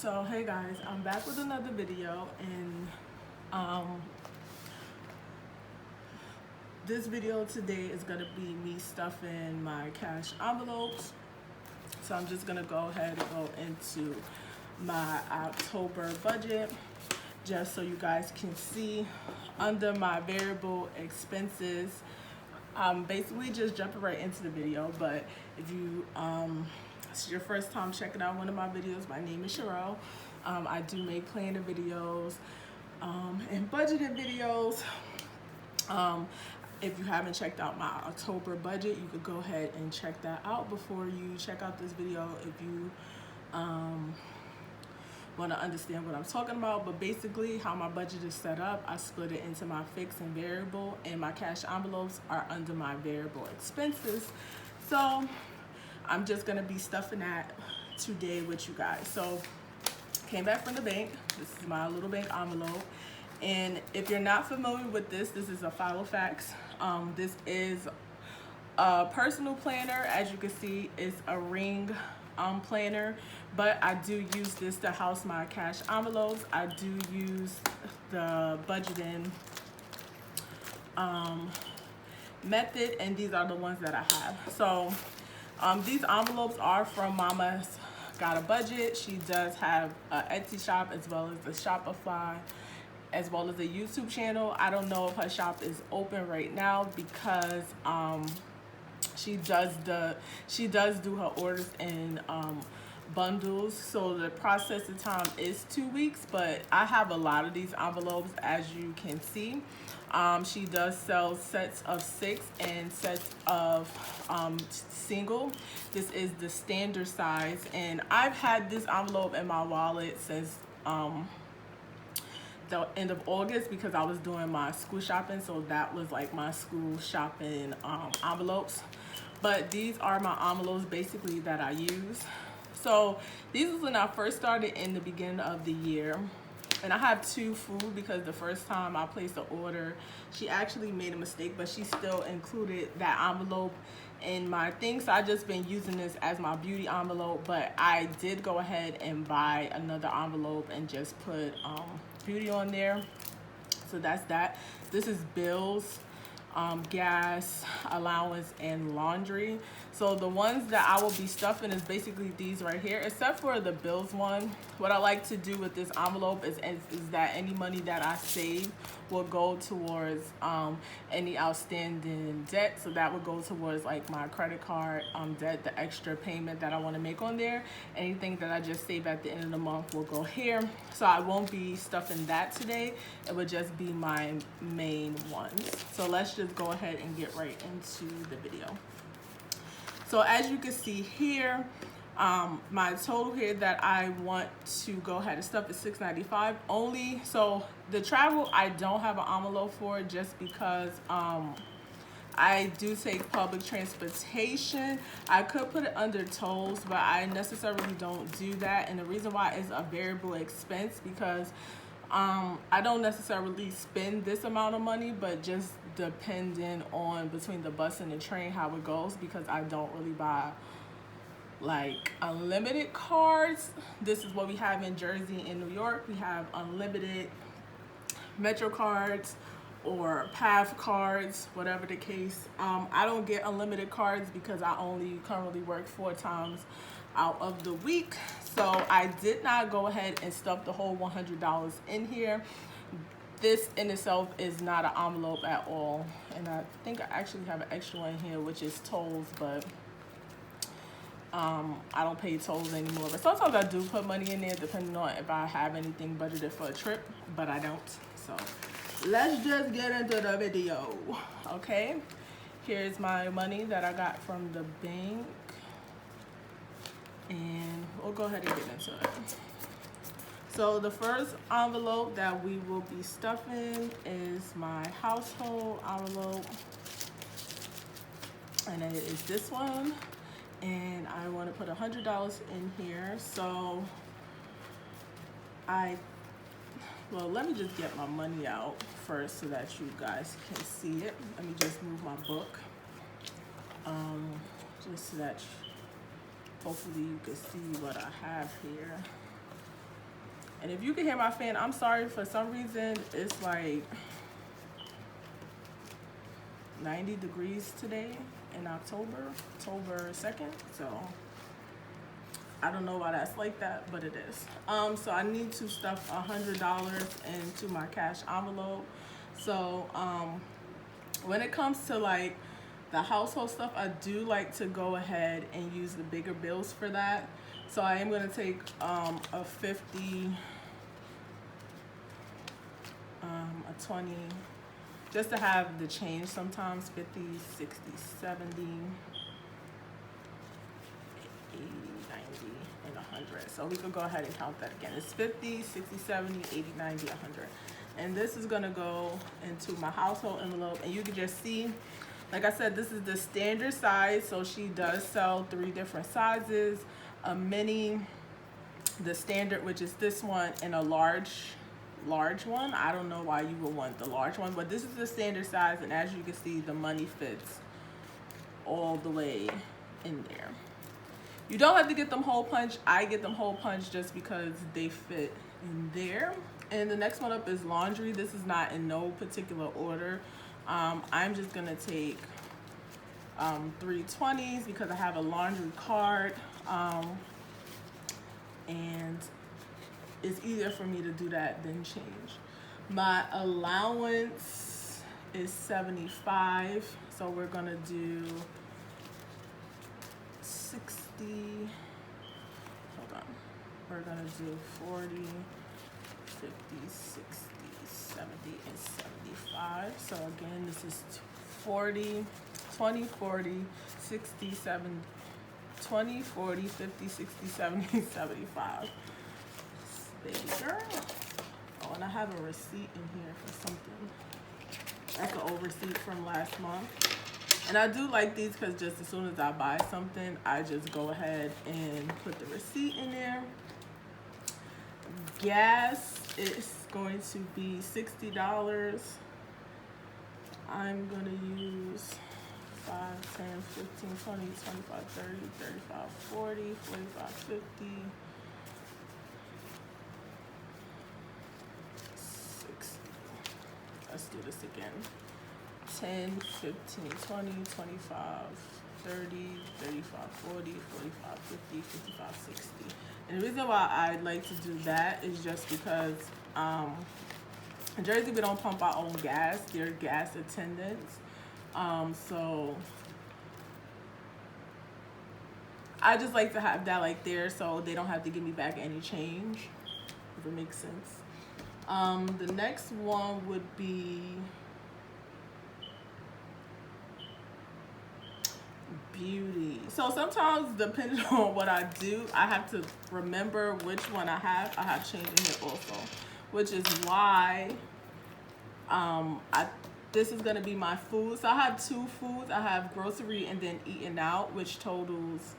So hey guys, I'm back with another video, and this video today is gonna be me stuffing my cash envelopes. So I'm just gonna go ahead and go into my October budget just so you guys can see under my variable expenses. I'm basically just jumping right into the video, but if you it's your first time checking out one of my videos, my name is Sherelle. I do make planner videos and budgeting videos. If you haven't checked out my October budget, you could go ahead and check that out before you check out this video if you want to understand what I'm talking about. But basically how my budget is set up, I split it into my fixed and variable, and my cash envelopes are under my variable expenses. So I'm just gonna be stuffing that today with you guys. So came back from the bank. This is my little bank envelope. And if you're not familiar with this is a Filofax. This is a personal planner. As you can see, it's a ring planner, but I do use this to house my cash envelopes. I do use the budgeting method, and these are the ones that I have. So these envelopes are from Mama's Got a Budget. She does have an Etsy shop as well as the Shopify, as well as a YouTube channel. I don't know if her shop is open right now because she does do her orders in bundles, so the processing time is 2 weeks. But I have a lot of these envelopes, as you can see. She does sell sets of 6 and sets of single. This is the standard size, and I've had this envelope in my wallet since the end of August because I was doing my school shopping, so that was like my school shopping envelopes. But these are my envelopes basically that I use. So these was when I first started in the beginning of the year, and I have 2 food because the first time I placed the order, she actually made a mistake, but she still included that envelope in my thing. So I just been using this as my beauty envelope, but I did go ahead and buy another envelope and just put beauty on there. So that's that. This is bills, gas, allowance, and laundry. So the ones that I will be stuffing is basically these right here, except for the bills one. What I like to do with this envelope is that any money that I save will go towards any outstanding debt. So that would go towards like my credit card debt, the extra payment that I want to make on there. Anything that I just save at the end of the month will go here. So I won't be stuffing that today. It would just be my main ones. So let's just go ahead and get right into the video. So as you can see here, my total here that I want to go ahead and stuff is $6.95 only. So the travel I don't have an envelope for, just because I do take public transportation. I could put it under tolls, but I necessarily don't do that. And the reason why is a variable expense, because I don't necessarily spend this amount of money, but just depending on between the bus and the train how it goes, because I don't really buy like unlimited cards. This is what we have in Jersey and New York. We have unlimited Metro cards or Path cards, whatever the case. I don't get unlimited cards because I only currently work 4 times out of the week. So I did not go ahead and stuff the whole $100 in here. This in itself is not an envelope at all. And I think I actually have an extra one here, which is tolls, but I don't pay tolls anymore. But sometimes I do put money in there depending on if I have anything budgeted for a trip, but I don't. So let's just get into the video, okay? Here's my money that I got from the bank, and we'll go ahead and get into it. So the first envelope that we will be stuffing is my household envelope, and it is this one. And I want to put $100 in here. So well, let me just get my money out first so that you guys can see it. Let me just move my book, just so that hopefully you can see what I have here. And if you can hear my fan, I'm sorry, for some reason it's like 90 degrees today in October 2nd. So I don't know why that's like that, but it is. So I need to stuff $100 into my cash envelope. So when it comes to like the household stuff, I do like to go ahead and use the bigger bills for that. So I am gonna take a 50, a 20, just to have the change sometimes, 50, 60, 70, 80, 90, and 100. So we could go ahead and count that again. It's 50, 60, 70, 80, 90, 100. And this is gonna go into my household envelope. And you can just see, like I said, this is the standard size. So she does sell 3 different sizes, a mini, the standard, which is this one, and a large one. I don't know why you would want the large one, but this is the standard size, and as you can see, the money fits all the way in there. You don't have to get them hole punch. I get them hole punch just because they fit in there. And the next one up is laundry. This is not in no particular order. I'm just gonna take 3 20s because I have a laundry card, and it's easier for me to do that than change. My allowance is 75, so we're gonna do 60, hold on, we're gonna do 40, 50, 60, 70, and 75. So again, this is 40, 20, 40, 60, 70, 20, 40, 50, 60, 70, 75. Baby girl. Oh, and I have a receipt in here for something. That's an old receipt from last month. And I do like these because just as soon as I buy something, I just go ahead and put the receipt in there. Gas is going to be $60. I'm going to use 5, 10, 15, 20, 25, 30, 35, 40, 45, 50. 60. Let's do this again. 10, 15, 20, 25, 30, 35, 40, 45, 50, 55, 60. And the reason why I like to do that is just because in Jersey we don't pump our own gas. They're gas attendants. So I just like to have that like there so they don't have to give me back any change, if it makes sense. The next one would be beauty. So sometimes depending on what I do, I have to remember which one I have. I have change in here also, which is why this is gonna be my food. So I have 2 foods. I have grocery and then eating out, which totals,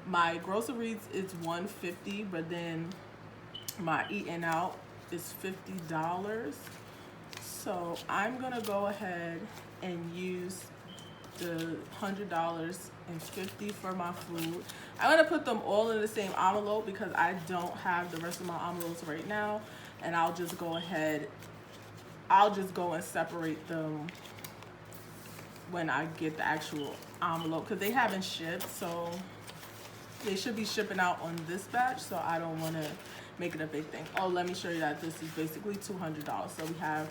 my groceries is $150, but then my eating out is $50. So I'm gonna go ahead and use the $100.50 for my food. I'm gonna put them all in the same envelope because I don't have the rest of my envelopes right now, and I'll just go and separate them when I get the actual envelope, because they haven't shipped, so they should be shipping out on this batch, so I don't want to make it a big thing. Oh, let me show you that this is basically $200. So we have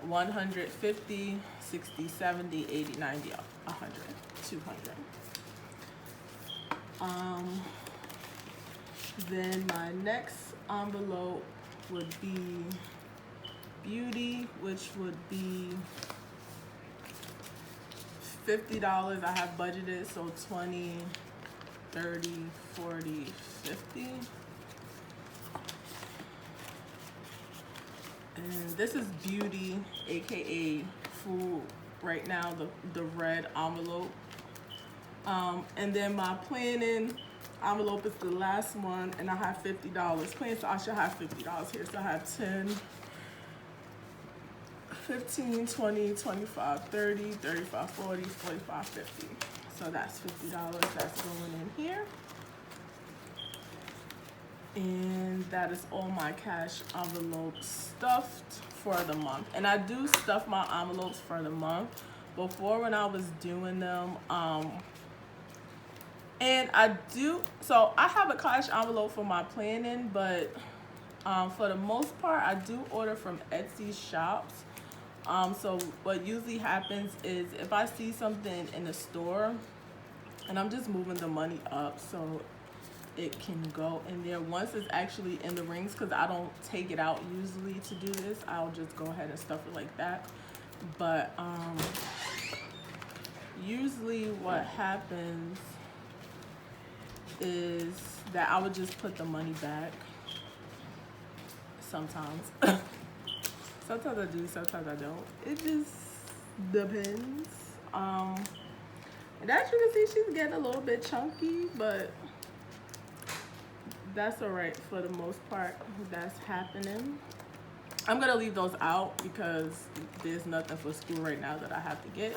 150, 60, 70, 80, 90, 100, 200. Then my next envelope would be beauty, which would be $50. I have budgeted, so 20, 30, 40, 50. And this is beauty, aka food right now, the red envelope. And then my planning envelope is the last one, and I have $50. Planning, so I should have $50 here. So I have 10, 15, 20, 25, 30, 35, 40, 45, 50. So that's $50 that's going in here. And that is all my cash envelopes stuffed for the month. And I do stuff my envelopes for the month. Before, when I was doing them, and I do, so I have a cash envelope for my planning, but for the most part, I do order from Etsy shops. So what usually happens is if I see something in the store, and I'm just moving the money up so it can go in there once it's actually in the rings, because I don't take it out usually to do this. I'll just go ahead and stuff it like that. But usually what happens is that I would just put the money back sometimes. Sometimes I do, sometimes I don't. It just depends. And as you can see, she's getting a little bit chunky, but that's all right for the most part. That's happening. I'm gonna leave those out because there's nothing for school right now that I have to get,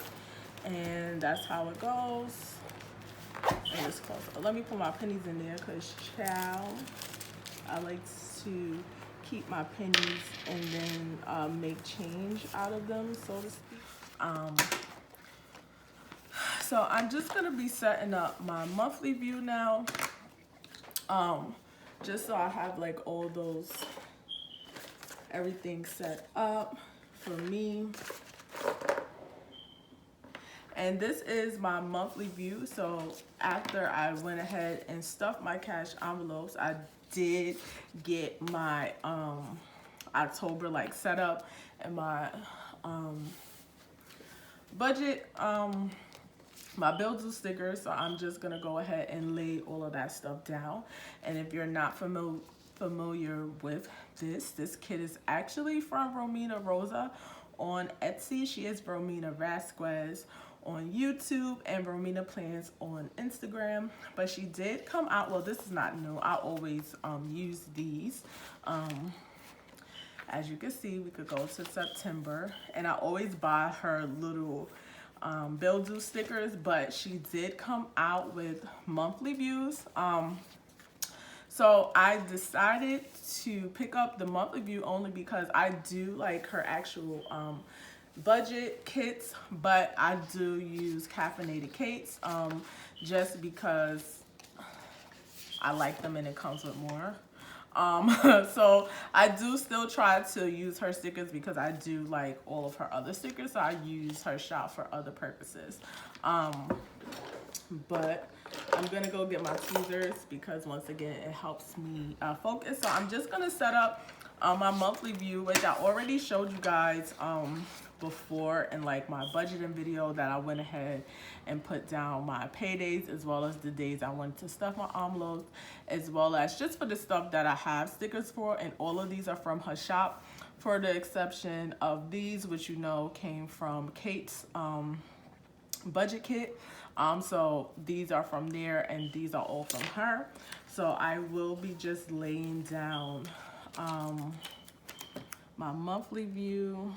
and that's how it goes. And it's close. Let me put my pennies in there because, child, I like to keep my pennies and then make change out of them, so to speak. So I'm just gonna be setting up my monthly view now, just so I have like all those, everything set up for me. And this is my monthly view. So after I went ahead and stuffed my cash envelopes, I did get my October like set up and my budget, my bill due stickers. So I'm just gonna go ahead and lay all of that stuff down. And if you're not familiar with this kit is actually from Romina Rosa on Etsy. She is Romina Vasquez on YouTube and Romina Plans on Instagram. But she did come out, well, this is not new. I always use these. As you can see, we could go to September, and I always buy her little bill due stickers, but she did come out with monthly views. So I decided to pick up the monthly view only because I do like her actual budget kits, but I do use caffeinated kits just because I like them and it comes with more. So I do still try to use her stickers because I do like all of her other stickers, so I use her shop for other purposes. But I'm gonna go get my tweezers because once again it helps me focus. So I'm just gonna set up my monthly view, which I already showed you guys before in like my budgeting video, that I went ahead and put down my paydays as well as the days I wanted to stuff my envelopes, as well as just for the stuff that I have stickers for. And all of these are from her shop, for the exception of these, which you know came from Kate's budget kit. So these are from there and these are all from her. So I will be just laying down my monthly view,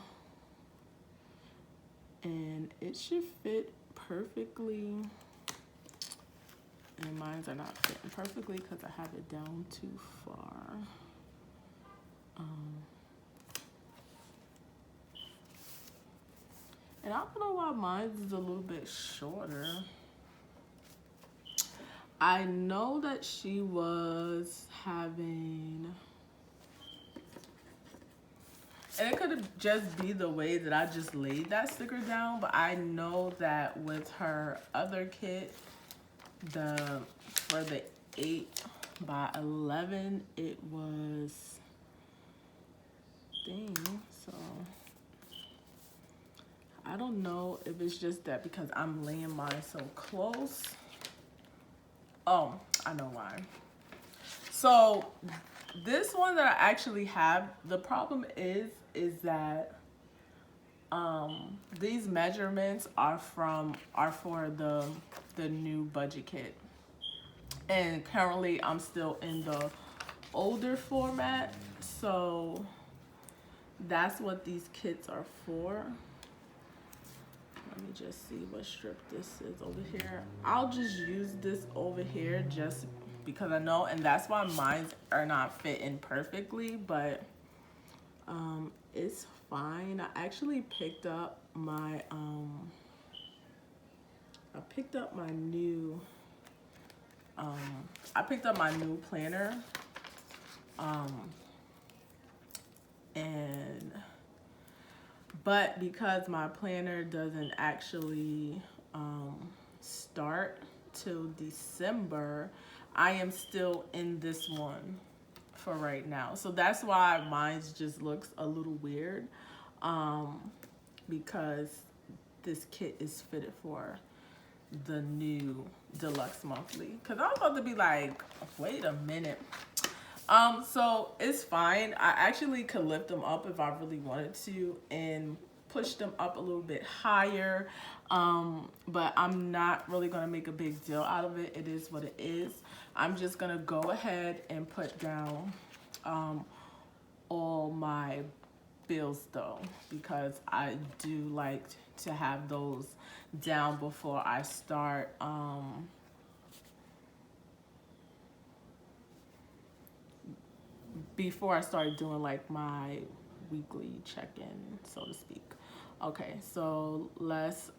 and it should fit perfectly, and mine are not fitting perfectly because I have it down too far. And I don't know why mine is a little bit shorter. I know that she was having, and it could just be the way that I just laid that sticker down, but I know that with her other kit, for the 8 by 11, it was, so I don't know if it's just that because I'm laying mine so close. Oh, I know why. So this one that I actually have, the problem is that these measurements are for the new budget kit, and currently I'm still in the older format, so that's what these kits are for. Let me just see what strip this is over here. I'll just use this over here just because I know, and that's why mine are not fitting perfectly, but it's fine. I actually picked up my new planner, and but because my planner doesn't actually start till December, I am still in this one for right now. So that's why mine just looks a little weird, because this kit is fitted for the new deluxe monthly. Because I was about to be like, wait a minute. So it's fine. I actually could lift them up if I really wanted to and push them up a little bit higher. But I'm not really gonna make a big deal out of it. It is what it is. I'm just gonna go ahead and put down all my bills though, because I do like to have those down before I start doing like my weekly check-in, so to speak. Okay, so let's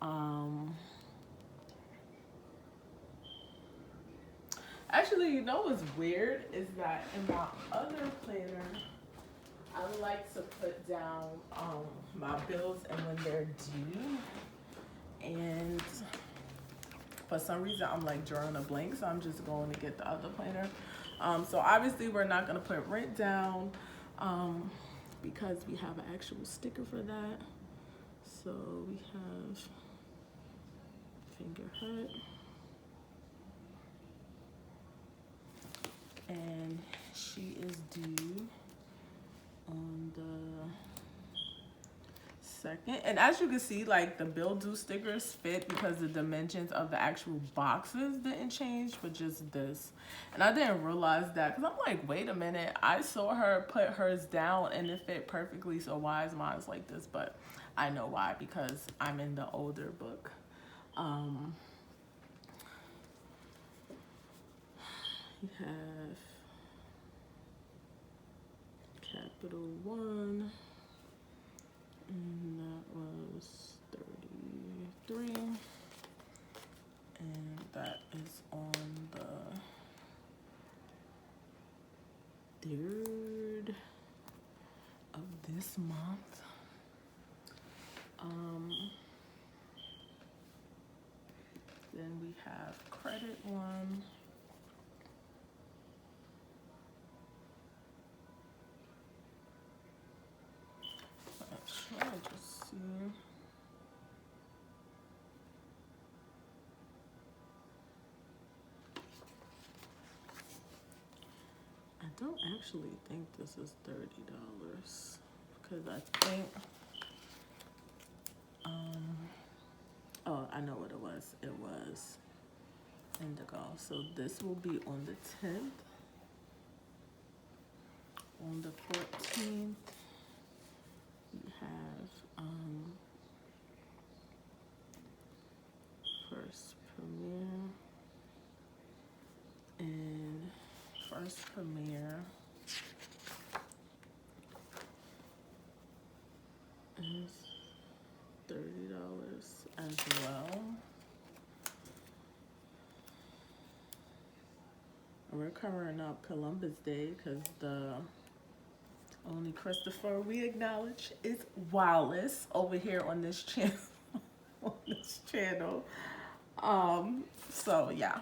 actually, you know what's weird is that in my other planner I like to put down my bills and when they're due, and for some reason I'm like drawing a blank, so I'm just going to get the other planner. So obviously we're not going to put rent down because we have an actual sticker for that. So we have Fingerhut, and she is due on the 2nd. And as you can see, like the bill due stickers fit because the dimensions of the actual boxes didn't change, but just this. And I didn't realize that because I'm like, wait a minute, I saw her put hers down and it fit perfectly, so why is mine like this? But I know why, because I'm in the older book. You have Capital One, and that was 33, and that is on the 3rd of this month. Then we have Credit One. Actually, I just see. I don't actually think this is $30 because I think oh, I know what it was. It was indigo. So this will be on the 10th. On the 14th, you have First Premiere, and First Premiere is $30 as well. And we're covering up Columbus Day because the only Christopher we acknowledge is Wallace over here on this channel. So yeah,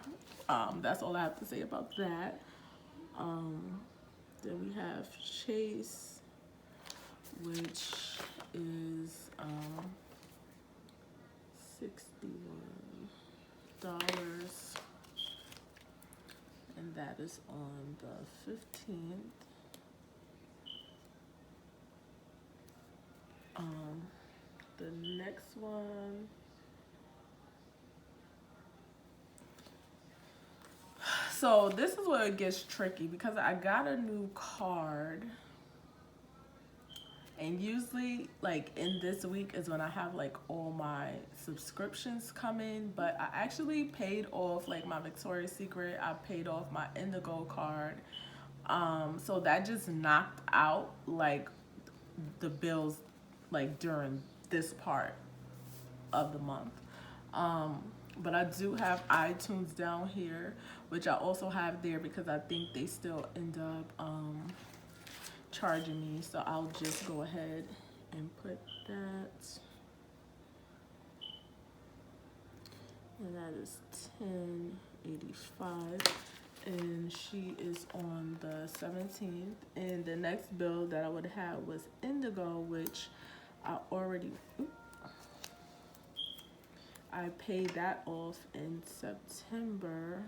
that's all I have to say about that. Then we have Chase, which is $61, and that is on the 15th. The next one, so this is where it gets tricky because I got a new card, And usually like in this week is when I have like all my subscriptions come in, but I actually paid off like my Victoria's Secret, I paid off my Indigo card. So that just knocked out like the bills like during this part of the month. But I do have iTunes down here, which I also have there because I think they still end up charging me. So I'll just go ahead and put that. And that is $10.85. And she is on the 17th. And the next bill that I would have was Indigo, which I already, I paid that off in September.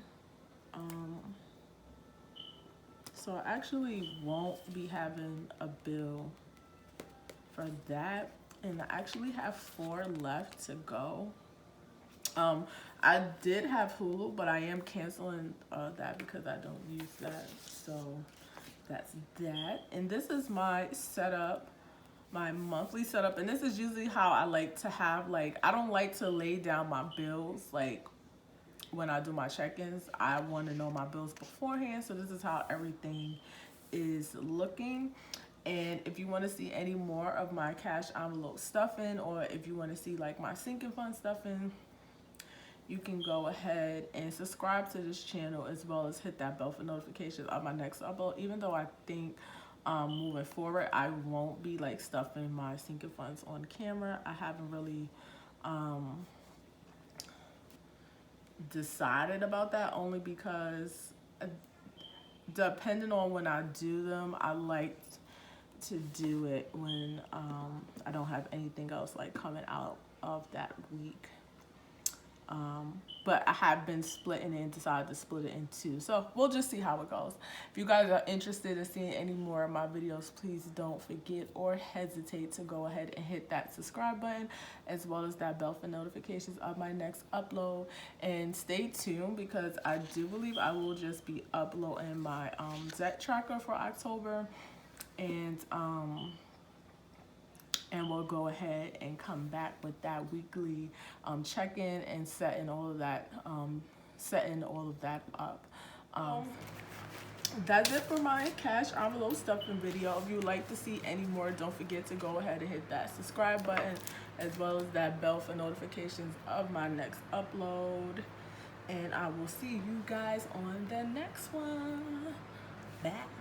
So I actually won't be having a bill for that. And I actually have 4 left to go. I did have Hulu, but I am canceling that because I don't use that. So that's that. And this is my setup, my monthly setup. And this is usually how I like to have, like, I don't like to lay down my bills like when I do my check-ins. I want to know my bills beforehand. So this is how everything is looking. And if you want to see any more of my cash envelope stuffing, or if you want to see like my sinking fund stuffing, you can go ahead and subscribe to this channel, as well as hit that bell for notifications of my next upload. Even though I think moving forward I won't be like stuffing my sinking funds on camera. I haven't really decided about that, only because depending on when I do them, I like to do it when I don't have anything else like coming out of that week. But I have been splitting it and decided to split it in 2. So we'll just see how it goes. If you guys are interested in seeing any more of my videos, please don't forget or hesitate to go ahead and hit that subscribe button, as well as that bell for notifications of my next upload. And stay tuned, because I do believe I will just be uploading my debt tracker for October. And we'll go ahead and come back with that weekly check-in and setting all of that up. That's it for my cash envelope stuffing video. If you would like to see any more, don't forget to go ahead and hit that subscribe button, as well as that bell for notifications of my next upload. And I will see you guys on the next one. Bye.